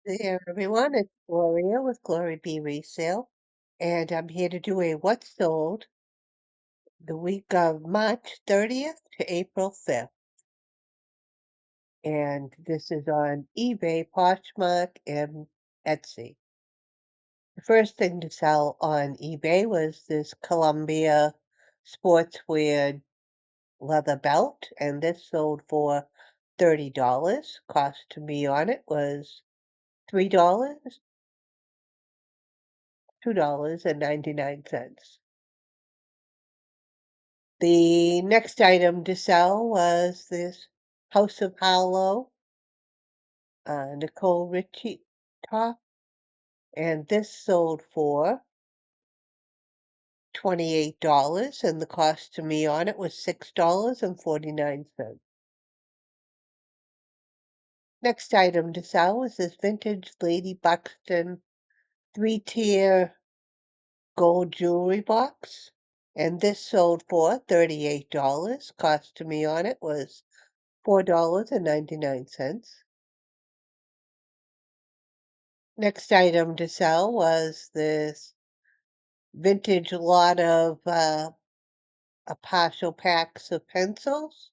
Hey everyone, it's Gloria with Glory B Resale, and I'm here to do a What's Sold the week of March 30th to April 5th. And this is on eBay, Poshmark, and Etsy. The first thing to sell on eBay was this Columbia sportswear leather belt, and this sold for $30. Cost to me on it was $3, $2.99. The next item to sell was this House of Harlow Nicole Richie top, and this sold for $28, and the cost to me on it was $6.49. Next item to sell was this vintage Lady Buxton 3-tier gold jewelry box, and this sold for $38. Cost to me on it was $4.99. Next item to sell was this vintage lot of a partial packs of pencils.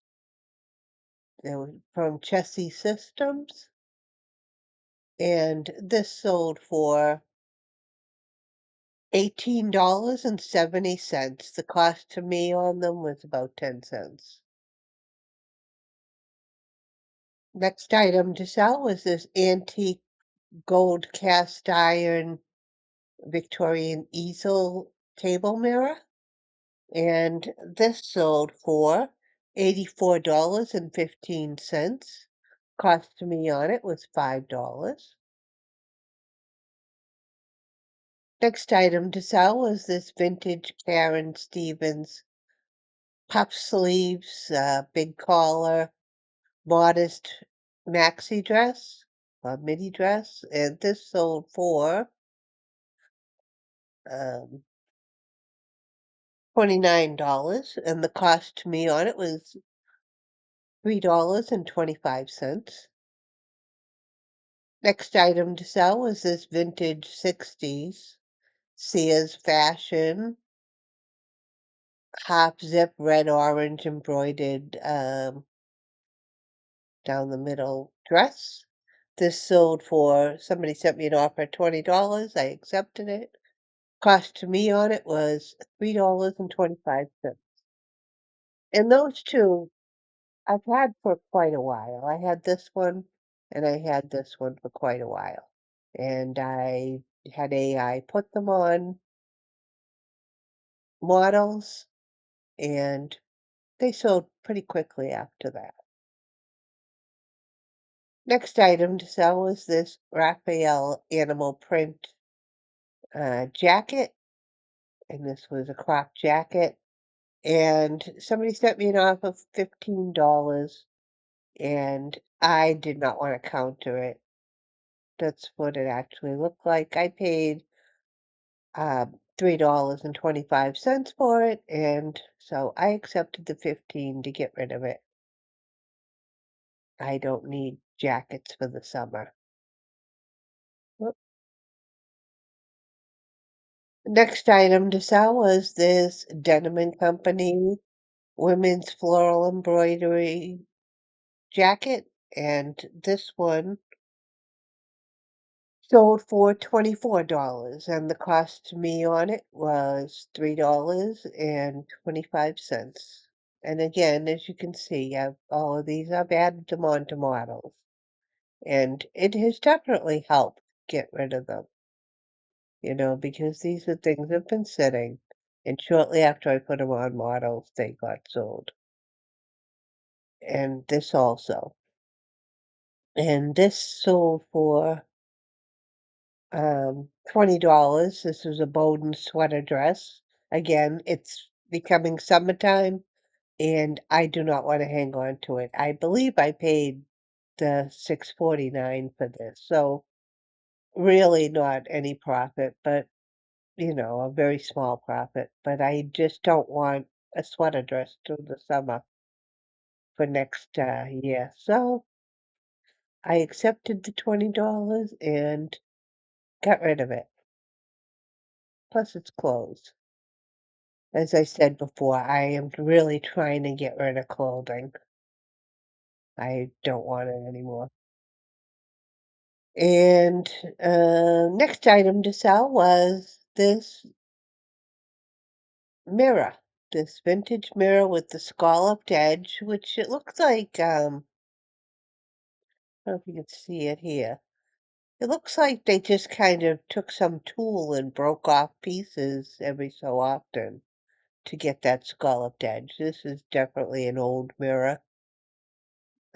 They were from Chessie Systems, and this sold for $18.70. The cost to me on them was about 10 cents. Next item to sell was this antique gold cast iron Victorian easel table mirror, and this sold for $84.15. Cost to me on it was $5. Next item to sell was this vintage Karen Stevens puff sleeves, big collar, modest maxi dress, midi dress, and this sold for um, $29, and the cost to me on it was $3.25. Next item to sell was this vintage 60s Sears fashion half zip red orange embroidered down the middle dress. This sold for, somebody sent me an offer at $20. I accepted it. Cost to me on it was $3.25. And those two I've had for quite a while. I had this one and I had this one for quite a while. And I had AI put them on models, and they sold pretty quickly after that. Next item to sell was this Raphael animal print jacket, and this was a crop jacket. And somebody sent me an offer of $15, and I did not want to counter it. That's what it actually looked like. I paid $3.25 for it, and so I accepted the 15 to get rid of it. I don't need jackets for the summer. Whoop. Next item to sell was this Denim and Company women's floral embroidery jacket, and this one sold for $24, and the cost to me on it was $3.25. And again, as you can see, all of these I've added them onto models, and it has definitely helped get rid of them, because these are things that have been sitting, and shortly after I put them on models, they got sold. And this also. And this sold for $20. This was a Bowden sweater dress. Again, it's becoming summertime, and I do not want to hang on to it. I believe I paid the $6.49 for this, so really not any profit, but a very small profit. But I just don't want a sweater dress through the summer for next year. So I accepted the $20 and got rid of it. Plus, it's clothes. As I said before, I am really trying to get rid of clothing. I don't want it anymore. And next item to sell was this mirror, this vintage mirror with the scalloped edge, which it looks like, I don't know if you can see it here. It looks like they just kind of took some tool and broke off pieces every so often to get that scalloped edge. This is definitely an old mirror.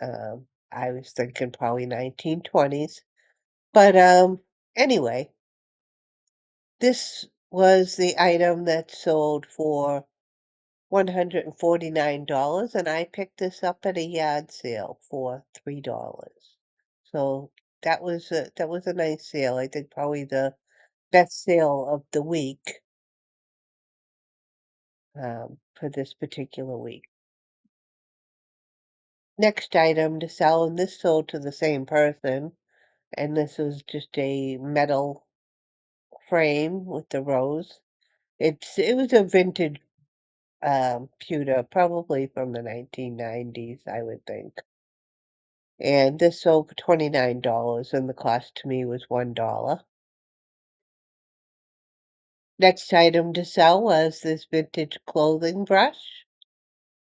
I was thinking probably 1920s. But anyway, this was the item that sold for $149, and I picked this up at a yard sale for $3. So that was a nice sale. I think probably the best sale of the week for this particular week. Next item to sell, and this sold to the same person, and this was just a metal frame with the rose. It was a vintage pewter, probably from the 1990s, I would think. And this sold for $29, and the cost to me was $1. Next item to sell was this vintage clothing brush,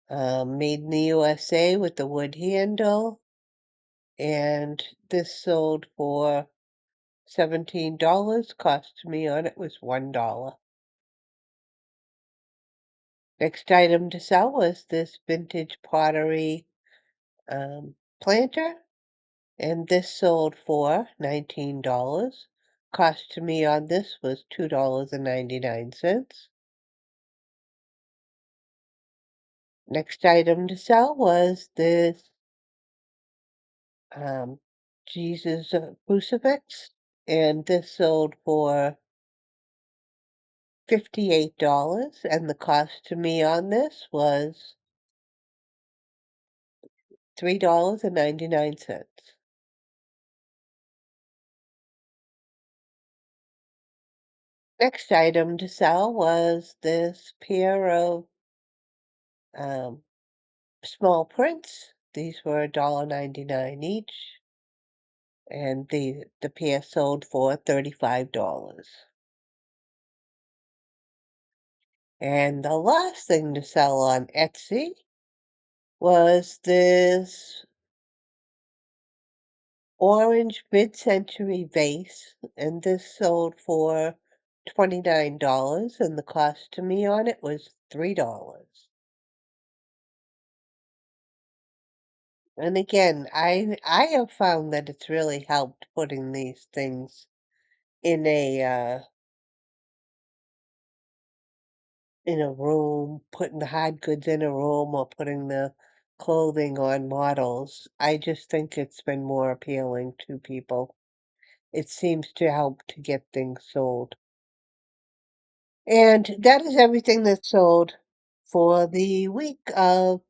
made in the USA with the wood handle, and this sold for $17. Cost me on it was $1. Next item to sell was this vintage pottery planter, and this sold for $19. Cost to me on this was $2.99. Next item to sell was this um, Jesus crucifix, and this sold for $58, and the cost to me on this was $3.99. Next item to sell was this pair of um, small prints. These were $1.99 each, and the pair sold for $35. And the last thing to sell on Etsy was this orange mid-century vase, and this sold for $29, and the cost to me on it was $3. And again, I have found that it's really helped putting these things in a room, putting the hard goods in a room or putting the clothing on models. I just think it's been more appealing to people. It seems to help to get things sold. And that is everything that's sold for the week of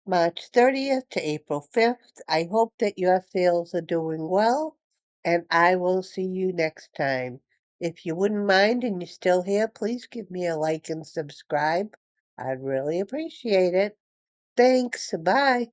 March 30th to April 5th. I hope that your sales are doing well, and I will see you next time. If you wouldn't mind and you're still here, please give me a like and subscribe. I'd really appreciate it. Thanks. Bye.